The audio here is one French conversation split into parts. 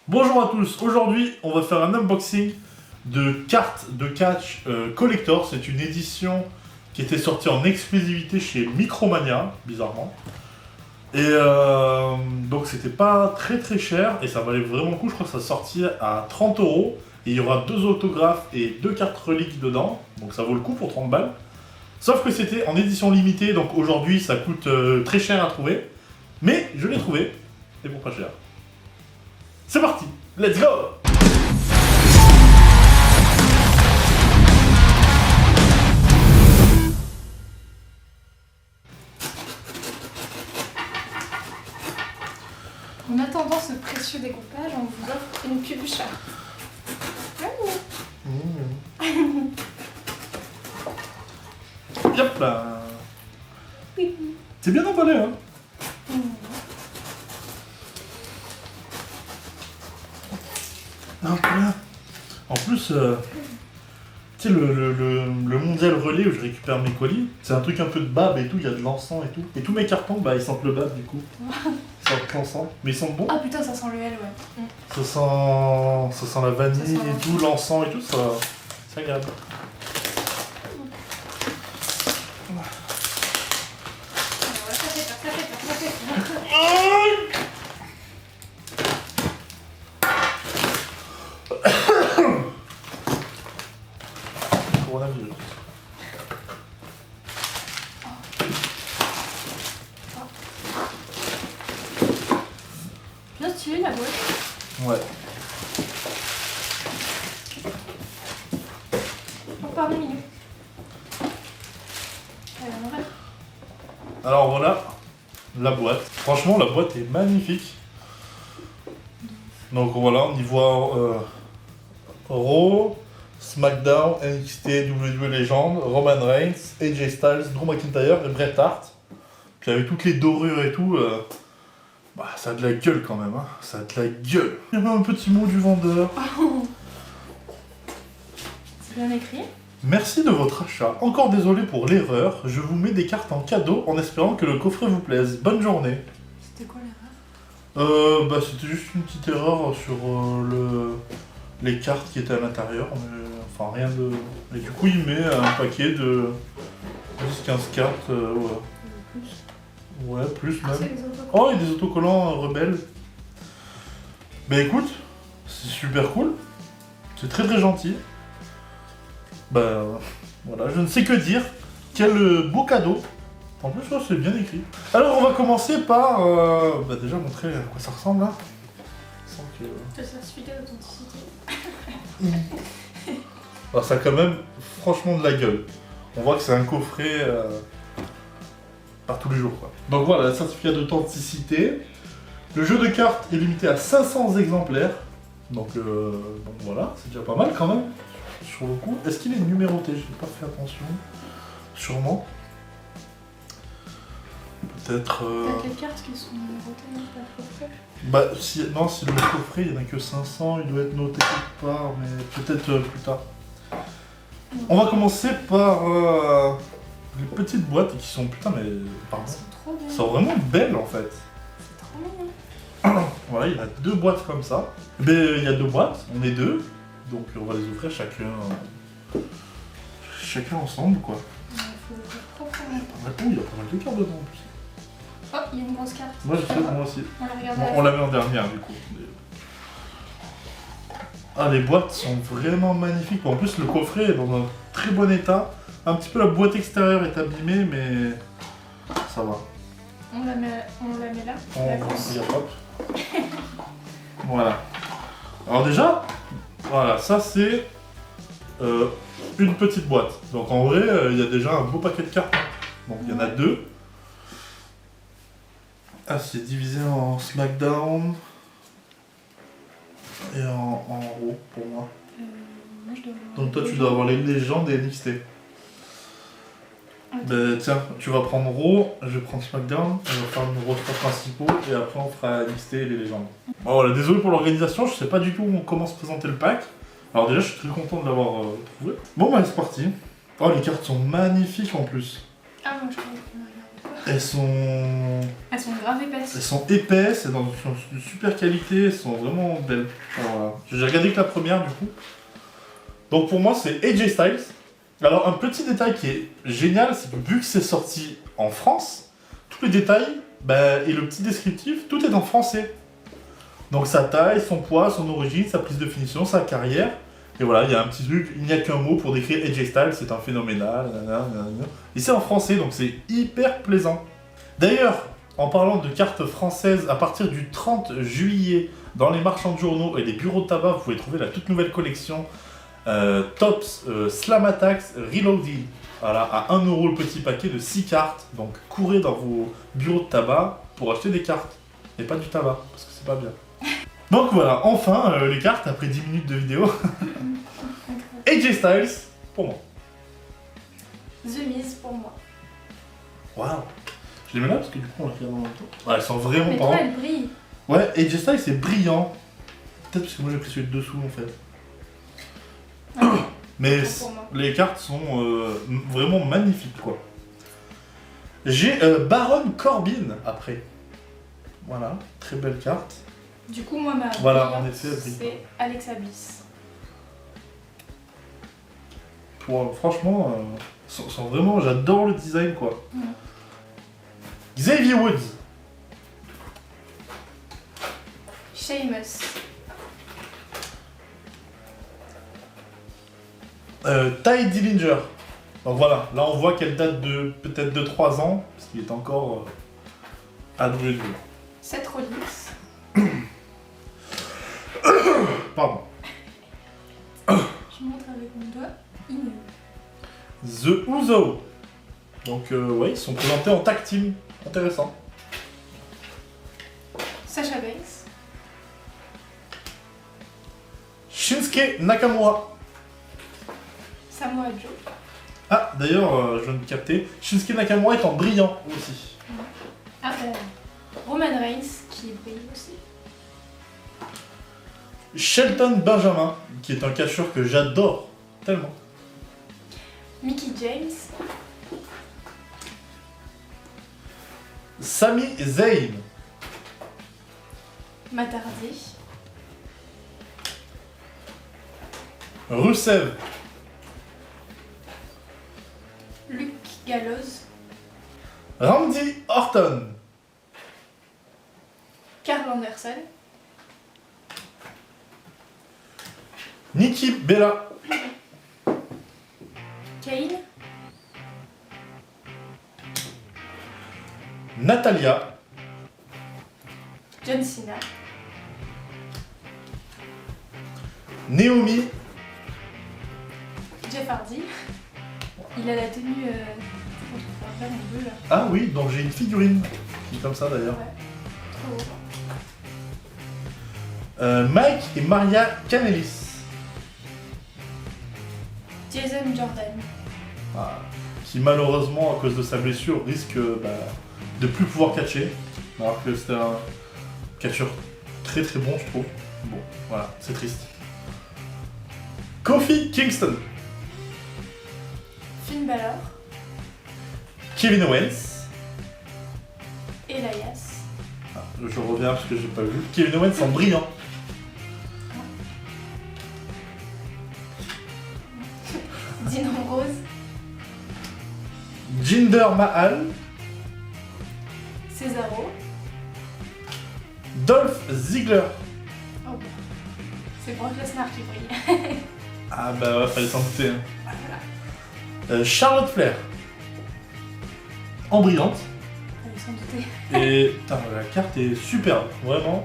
Bonjour à tous, aujourd'hui on va faire un unboxing de cartes de catch collector. C'est une édition qui était sortie en exclusivité chez Micromania, bizarrement. Et donc c'était pas très cher et ça valait vraiment le coup. Je crois que ça sortit à 30 €. Et il y aura 2 autographes et 2 cartes reliques dedans, donc ça vaut le coup pour 30 balles. Sauf que c'était en édition limitée, donc aujourd'hui ça coûte très cher à trouver. Mais je l'ai trouvé, et pour pas cher. C'est parti, let's go! En attendant ce précieux découpage, on vous offre une pioche. Yep là. C'est bien emballé, hein? Hop là. En plus, tu sais, le mondial relais où je récupère mes colis, c'est un truc un peu de bab et tout, il y a de l'encens et tout. Et tous mes cartons, bah ils sentent le bab du coup. Ils sentent l'encens. Mais ils sentent bon. Ah putain, ça sent le L, ouais. Ça sent la vanille et tout, l'encens et tout, ça. C'est agréable. Coronavirus. Bien stylé la boîte. Ouais. On part du milieu. Alors voilà la boîte. Franchement, la boîte est magnifique. Donc voilà, on y voit Raw, SmackDown, NXT, WWE Legend, Roman Reigns, AJ Styles, Drew McIntyre et Bret Hart. Puis avec toutes les dorures et tout, bah, ça a de la gueule quand même. Hein. Ça a de la gueule. Il y avait un petit mot du vendeur. C'est bien écrit. Merci de votre achat. Encore désolé pour l'erreur. Je vous mets des cartes en cadeau en espérant que le coffret vous plaise. Bonne journée. C'était quoi l'erreur? Bah c'était juste une petite erreur sur les cartes qui étaient à l'intérieur. Enfin rien de... Et du coup il met un paquet de 10-15 cartes. Ouais. Plus. Ouais, plus Ah, c'est même. les autocollants. Oh, il y a des autocollants rebelles. Bah écoute, c'est super cool. C'est très gentil. Bah voilà, je ne sais que dire. Quel beau cadeau. En plus, ça, c'est bien écrit. Alors, on va commencer par bah, déjà montrer à quoi ça ressemble là. Sans que... Le certificat d'authenticité. Alors, ça a quand même franchement de la gueule. On voit que c'est un coffret par tous les jours quoi. Donc voilà, le certificat d'authenticité. Le jeu de cartes est limité à 500 exemplaires. Donc voilà, c'est déjà pas mal quand même. Sur le coup. Est-ce qu'il est numéroté? J'ai pas fait attention. Sûrement. Peut-être... T'as les cartes qui sont numérotées, non? Pas le coffret. Bah, non, si le coffret, il n'y en a que 500, il doit être noté quelque part, mais peut-être plus tard. On va commencer par les petites boîtes qui sont, putain, mais pardon, C'est trop bien. sont vraiment belles en fait. C'est trop mignon. Voilà, il y a 2 boîtes comme ça. Mais il y a 2 boîtes, on est 2, donc on va les ouvrir chacun ensemble quoi. Il faut le faire proprement. Oh, il y a pas mal de cartes dedans en plus. Oh, il y a une grosse carte. Moi je sais, moi aussi. On la regarde Bon, à la on la met en dernière du coup. Ah, les boîtes sont vraiment magnifiques. En plus, le coffret est dans un très bon état. Un petit peu la boîte extérieure est abîmée, mais ça va. On la met là. La grosse. Regarde, hop. Voilà. Alors déjà, voilà, ça c'est une petite boîte. Donc en vrai, il y a déjà un beau paquet de cartes. Donc il y en a 2. Ah, c'est divisé en SmackDown et en Raw pour moi. Moi, je dois avoir Donc toi les tu dois avoir les légendes et NXT. Ben tiens, tu vas prendre Raw, je vais prendre SmackDown, on va faire nos rosters principaux et après on fera NXT et les légendes. Bon voilà, désolé pour l'organisation, je sais pas du tout comment se présenter le pack. Alors déjà je suis très content de l'avoir trouvé. Bon bah c'est parti. Oh les cartes sont magnifiques en plus. Ah, moi je croyais qu'on la regardait pas. Elles sont grave épaisses. elles sont épaisses, elles sont de super qualité, elles sont vraiment belles. Alors, voilà. J'ai regardé que la première du coup. Donc pour moi c'est AJ Styles. Alors un petit détail qui est génial, c'est que vu que c'est sorti en France, tous les détails et le petit descriptif, tout est en français. Donc sa taille, son poids, son origine, sa prise de finition, sa carrière. Et voilà, il y a un petit truc, il n'y a qu'un mot pour décrire AJ Styles, c'est un phénoménal. Et c'est en français, donc c'est hyper plaisant. D'ailleurs, en parlant de cartes françaises, à partir du 30 juillet, dans les marchands de journaux et les bureaux de tabac, vous pouvez trouver la toute nouvelle collection Tops Slam Attacks Reloaded. Voilà, à 1€ le petit paquet de 6 cartes. Donc courez dans vos bureaux de tabac pour acheter des cartes. Et pas du tabac, parce que c'est pas bien. Donc voilà, enfin les cartes après 10 minutes de vidéo. AJ Styles pour moi. The Miz pour moi. Waouh. Je les mets là parce que du coup on les regarde en même temps. Ouais, elles sont vraiment Mais pas. toi, elle brille. Ouais, AJ Styles c'est brillant. Peut-être parce que moi j'ai pris celui de dessous en fait. Mais Pour moi. les cartes sont vraiment magnifiques quoi. J'ai Baron Corbin après. Voilà, très belle carte. Du coup, moi, ma Voilà, brillante, en effet, elle brille c'est Alexa Bliss. Franchement, sont vraiment, j'adore le design quoi. Mm. Xavier Woods. Sheamus. Ty Dillinger. Donc voilà, là on voit qu'elle date de peut-être de 3 ans, parce qu'il est encore à WWE. Seth Rollins. Pardon. Je montre avec mon doigt. Inu. The Uso. Donc ouais, ils sont présentés en tag team. Intéressant. Sasha Banks. Shinsuke Nakamura. Samoa Joe. Ah, d'ailleurs, je viens de capter. Shinsuke Nakamura est en brillant aussi. Ah, Roman Reigns qui brille aussi. Shelton Benjamin, qui est un catcheur que j'adore tellement. Mickey James. Sami Zayn. Matt Hardy. Rusev. Luke Gallows. Randy Orton. Carl Anderson. Nikki Bella. Kane. Natalia. John Cena. Naomi. Jeff Hardy. Il a la tenue. Quand on fait un bleu là. Ah oui, donc j'ai une figurine qui est comme ça d'ailleurs. Ouais. Trop beau. Mike et Maria Kanellis. Jason Jordan. Ah, qui malheureusement à cause de sa blessure risque de plus pouvoir catcher. Alors que c'était un catcheur très très bon je trouve. Bon, voilà, c'est triste. Kofi Kingston. Finn Balor. Kevin Owens. Elias. Ah, je reviens parce que j'ai pas vu. Kevin Owens en brillant. Dean Ambrose. Jinder Mahal. Cesaro. Dolph Ziggler. Oh, c'est Brock Lesnar qui brille. Ah bah ouais, fallait s'en douter. Hein. Voilà. Charlotte Flair. En brillante. Fallait s'en douter. Et putain, la carte est superbe, vraiment.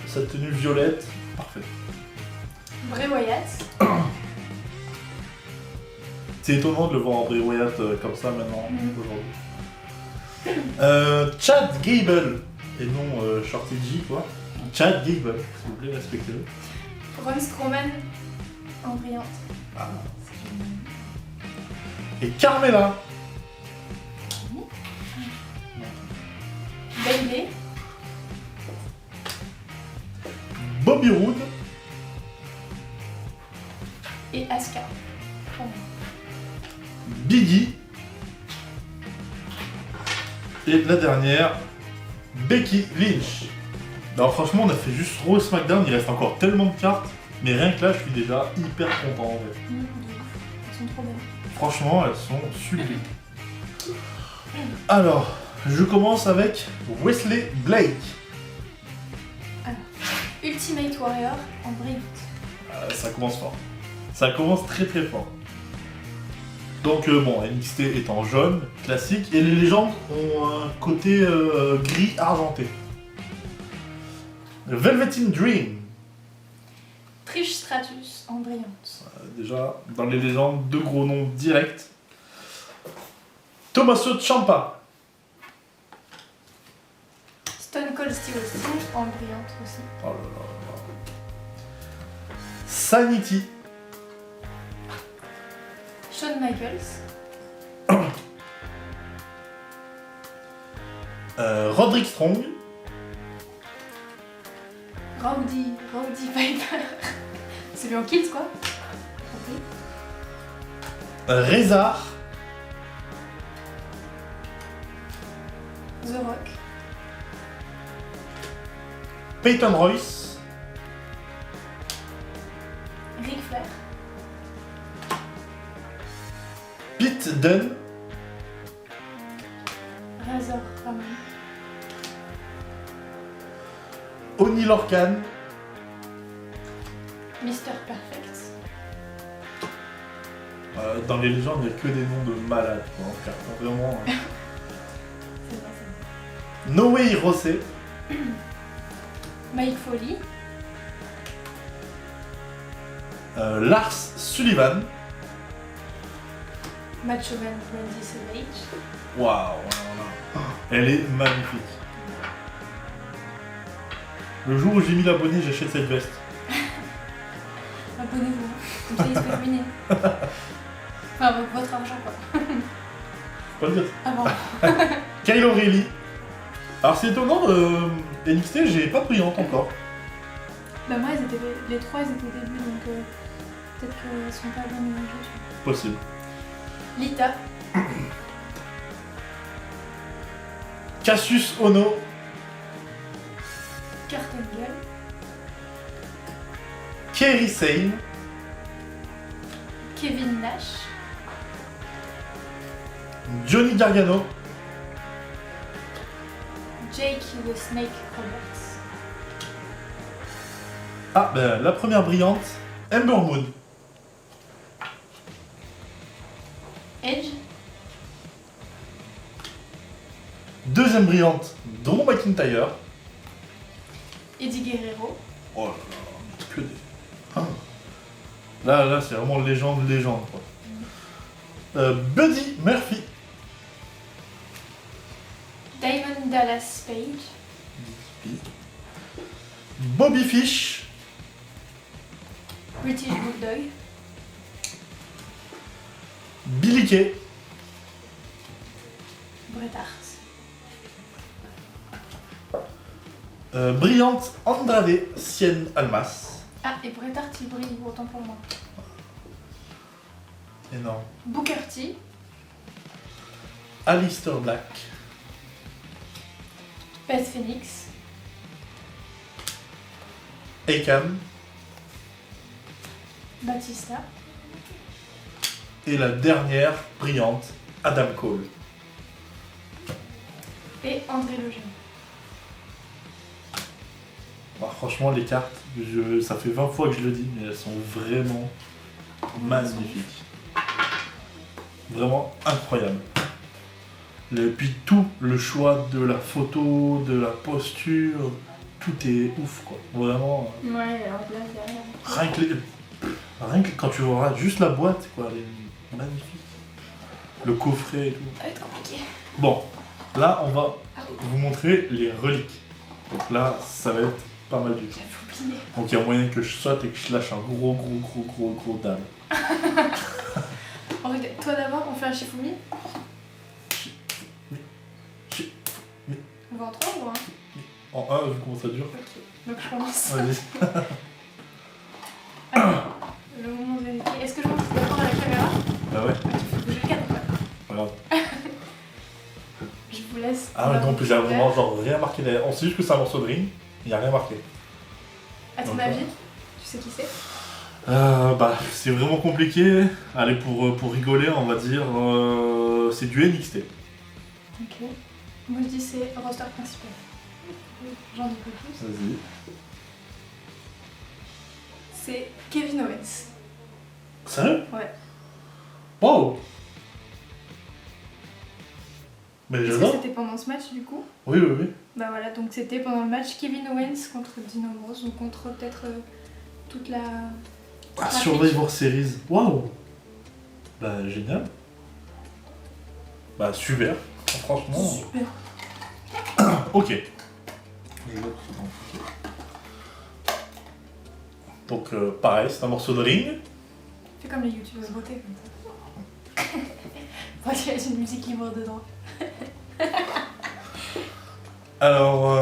Sa tenue violette, parfait. Bray Wyatt. C'est étonnant de le voir en Bray Wyatt comme ça maintenant, Mhm. aujourd'hui. Chad Gable, et non Shorty G quoi. Chad Gable, s'il vous plaît, respectez-le. Braun Strowman en brillante. Ah. Et Carmella. Bayley. Bobby Roode. Et Asuka. Pour moi. Biggie. Et la dernière, Becky Lynch. Alors franchement, on a fait juste Raw et SmackDown, il reste encore tellement de cartes, mais rien que là, je suis déjà hyper content en vrai. Elles sont trop belles. Franchement, elles sont sublimes. Alors, je commence avec Wesley Blake. Ultimate Warrior en brillant. Ça commence fort. Ça commence très très fort. Donc bon, NXT est en jaune, classique, et les légendes ont un côté gris argenté. Velveteen Dream. Trish Stratus en brillante. Déjà, dans les légendes, deux gros noms directs. Tommaso Ciampa. Stone Cold Steve Austin en brillante aussi. Oh là là là. Sanity. Shawn Michaels. Roderick Strong. Rowdy Piper. Celui en kilt quoi. Ok. Rezar. The Rock. Peyton Royce. Ric Flair. Pete Dunne. Razor Ramon. Oni Lorcan. Mr. Perfect. Dans les légendes, il n'y a que des noms de malades. Quoi, en carte. Vraiment. C'est vrai, c'est vrai. No Way Rosé. Mike Foley. Lars Sullivan. Macho Man Randy Savage. Waouh, voilà. Elle est magnifique. Le jour où j'ai mis l'abonné, j'achète cette veste. Abonnez-vous, comme ça il se peut ruiner. Enfin, votre argent quoi. Faut pas le dire. Ah bon. Kyle O'Reilly. Alors c'est étonnant, NXT, j'ai pas brillante encore. Bah moi les trois ils étaient au début donc peut-être qu'elles sont pas bien mélangées. Possible. Lita. Cassius Ono. Kurt Angle. Kairi Sane. Kevin Nash. Johnny Gargano. Jake the Snake Roberts. Ah, ben la première brillante, Ember Moon. Edge. Deuxième brillante, Drew McIntyre. Eddie Guerrero. Oh là là, que des... Ah. Là c'est vraiment légende, quoi. Buddy Murphy. Diamond Dallas Page. Bobby Fish. British Bulldog. Billy Kay. Bret Hart. Brillante Andrade Cien Almas. Ah, et Bret Hart il brille, autant pour moi. Énorme. Booker T. Aleister Black. Beth Phoenix. Akam. Batista. Et la dernière brillante, Adam Cole. Et André Lejeune. Bah, franchement, les cartes, ça fait 20 fois que je le dis, mais elles sont vraiment magnifiques. Vraiment incroyable. Et puis tout, le choix de la photo, de la posture, tout est ouf quoi. Vraiment. Ouais, alors là, derrière. Rien que quand tu verras juste la boîte, quoi, elle est magnifique. Le coffret et tout. Ça va être compliqué. Bon, là on va vous montrer les reliques. Donc là, ça va être pas mal du tout. J'avais oublié. Donc il y a moyen que je saute et que je lâche un gros dame. Oh, regarde, toi d'abord, on fait un Shifumi. On va en 3 ou 1? En 1, vu comment ça dure. Ok, donc je commence. Vas-y. Alors, le moment de vérifier. Est-ce que je montre d'abord à la caméra? Bah ouais, Ah, tu fais bouger le cadre, quoi. pas grave. Je vous laisse. Ah, Ah ouais, Bah, non, plus j'ai vraiment genre rien marqué derrière. On sait juste que c'est un morceau de Ring, il n'y a rien marqué. À ton Donc, avis, tu sais qui c'est? Bah, c'est vraiment compliqué. Allez, pour rigoler, on va dire, c'est du NXT. Ok. Moi je dis c'est roster principal. J'en dis pas plus. Vas-y. C'est Kevin Owens. Sérieux? Ouais. Wow! Mais Est-ce que j'adore. c'était pendant ce match du coup? Oui, oui, oui. Bah voilà, donc c'était pendant le match Kevin Owens contre Dean Ambrose, ou contre peut-être toute la... Ah, Survivor Series. Waouh! Bah, génial. Bah, super. Franchement. Super. Ok. Je note ce temps. Ok. Donc, pareil, c'est un morceau de Ring. Fais comme les youtubeurs beauté comme ça. Moi j'ai une musique libre dedans. Alors,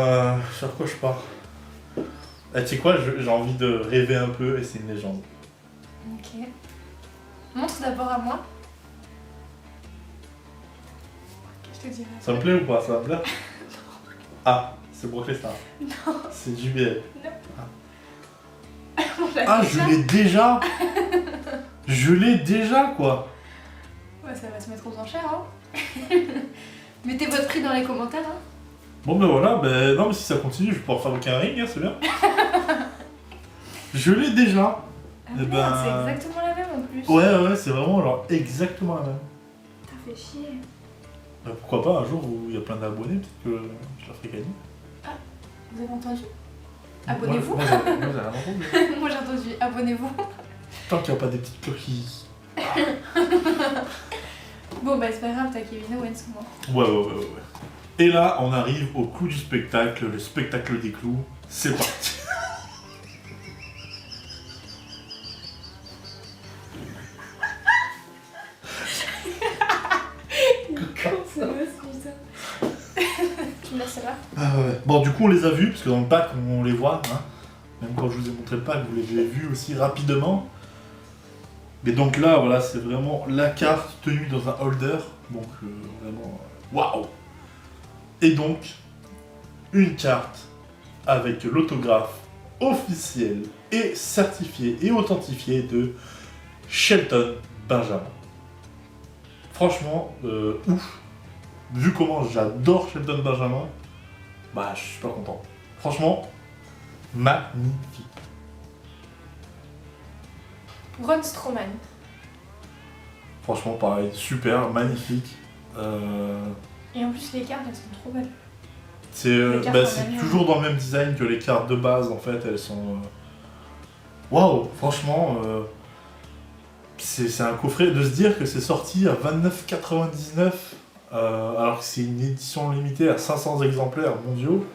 sur quoi je pars? Tu sais quoi, j'ai envie de rêver un peu et c'est une légende. Ok. Montre d'abord à moi. Je te dirai. Ça me plaît ou pas? Ça va me plaire? Ah, c'est Brock Lesnar. Non. C'est JBL. On l'a Ah, déjà. je l'ai déjà. Je l'ai déjà, quoi. Ouais, ça va se mettre aux enchères, hein. Mettez votre prix dans les commentaires, hein. Bon, ben voilà, ben non, mais si ça continue, je vais pouvoir fabriquer un ring, hein, c'est bien. Je l'ai déjà. Ah Eh merde, ben- c'est exactement la même en plus. Ouais, c'est vraiment alors exactement la même. T'as fait chier. Ben, pourquoi pas un jour où il y a plein d'abonnés, peut-être que je leur ferai gagner. Vous avez entendu? Abonnez-vous. Moi, j'ai rien entendu. Moi j'ai entendu, abonnez-vous. Tant qu'il n'y a pas des petites coquilles. Bon bah c'est pas grave, t'as Kevin Owens moi. Ouais. Et là, on arrive au clou du spectacle, le spectacle des clous. C'est parti. C'est moi ça. Tu me laisses là? Ah ouais. Bon, du coup, on les a vus, parce que dans le pack, on les voit. Hein. Même quand je vous ai montré le pack, vous les avez vus aussi rapidement. Mais donc là, voilà, c'est vraiment la carte tenue dans un holder. Donc, vraiment, waouh! Et donc, une carte avec l'autographe officiel et certifié et authentifié de Shelton Benjamin. Franchement, ouf! Vu comment j'adore Shelton Benjamin, bah, je suis super content. Franchement, magnifique. Braun Strowman. Franchement, pareil, super, magnifique. Et en plus les cartes elles sont trop belles. C'est Les cartes en c'est alien. toujours dans le même design que les cartes de base, en fait, elles sont... Waouh, franchement, c'est un coffret de se dire que c'est sorti à 29,99 alors que c'est une édition limitée à 500 exemplaires mondiaux.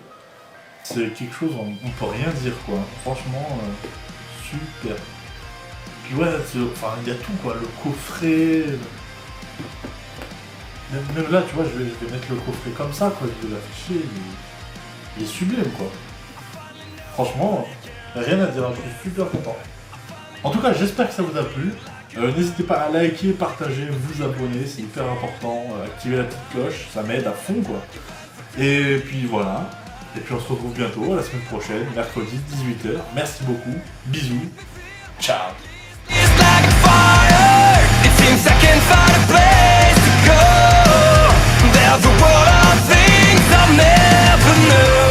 C'est quelque chose, on peut rien dire, quoi. Franchement, super. Puis ouais, enfin, il y a tout, quoi, le coffret... Même là, tu vois, je vais mettre le coffret comme ça, quoi, je vais l'afficher, il est sublime, quoi. Franchement, rien à dire, je suis super content. En tout cas, j'espère que ça vous a plu. N'hésitez pas à liker, partager, vous abonner, c'est hyper important. Activer la petite cloche, ça m'aide à fond, quoi. Et puis voilà. Et puis on se retrouve bientôt, à la semaine prochaine, mercredi, 18h. Merci beaucoup, bisous, ciao. It's like fire. It seems I can't find a place to go. There's a world of things I'll never know.